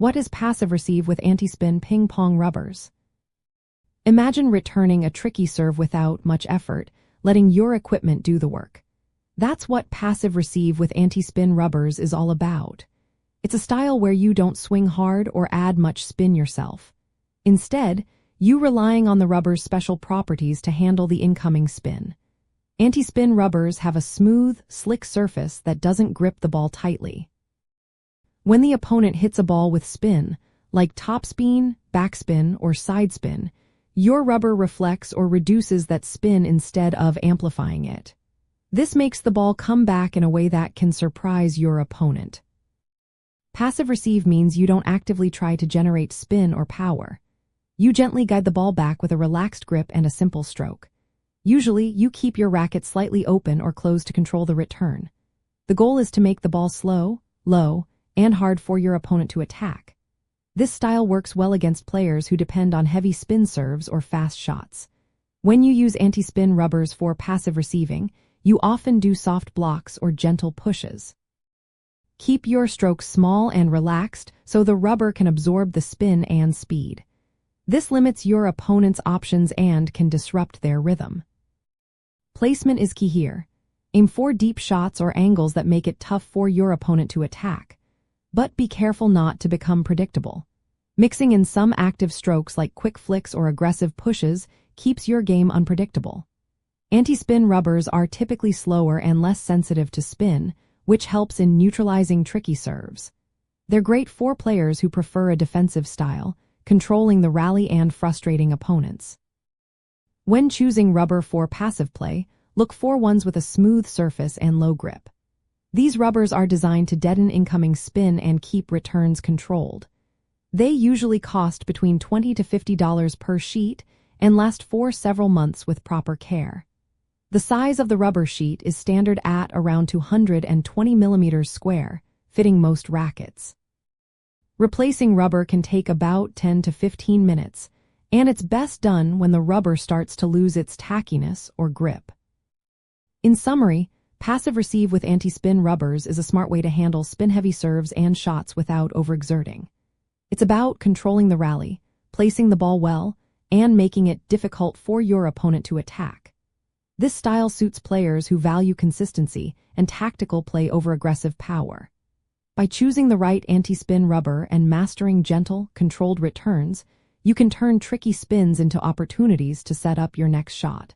What is passive receive with anti-spin ping pong rubbers? Imagine returning a tricky serve without much effort, letting your equipment do the work. That's what passive receive with anti-spin rubbers is all about. It's a style where you don't swing hard or add much spin yourself. Instead, you relying on the rubber's special properties to handle the incoming spin. Anti-spin rubbers have a smooth, slick surface that doesn't grip the ball tightly. When the opponent hits a ball with spin, like topspin, backspin, or side spin, your rubber reflects or reduces that spin instead of amplifying it. This makes the ball come back in a way that can surprise your opponent. Passive receive means you don't actively try to generate spin or power. You gently guide the ball back with a relaxed grip and a simple stroke. Usually, you keep your racket slightly open or closed to control the return. The goal is to make the ball slow, low, and hard for your opponent to attack. This style works well against players who depend on heavy spin serves or fast shots. When you use anti-spin rubbers for passive receiving, you often do soft blocks or gentle pushes. Keep your strokes small and relaxed so the rubber can absorb the spin and speed. This limits your opponent's options and can disrupt their rhythm. Placement is key here. Aim for deep shots or angles that make it tough for your opponent to attack. But be careful not to become predictable. Mixing in some active strokes like quick flicks or aggressive pushes keeps your game unpredictable. Anti-spin rubbers are typically slower and less sensitive to spin, which helps in neutralizing tricky serves. They're great for players who prefer a defensive style, controlling the rally and frustrating opponents. When choosing rubber for passive play, look for ones with a smooth surface and low grip. These rubbers are designed to deaden incoming spin and keep returns controlled. They usually cost between $20 to $50 per sheet and last for several months with proper care. The size of the rubber sheet is standard at around 220 millimeters square, fitting most rackets. Replacing rubber can take about 10 to 15 minutes, and it's best done when the rubber starts to lose its tackiness or grip. In summary, passive receive with anti-spin rubbers is a smart way to handle spin-heavy serves and shots without overexerting. It's about controlling the rally, placing the ball well, and making it difficult for your opponent to attack. This style suits players who value consistency and tactical play over aggressive power. By choosing the right anti-spin rubber and mastering gentle, controlled returns, you can turn tricky spins into opportunities to set up your next shot.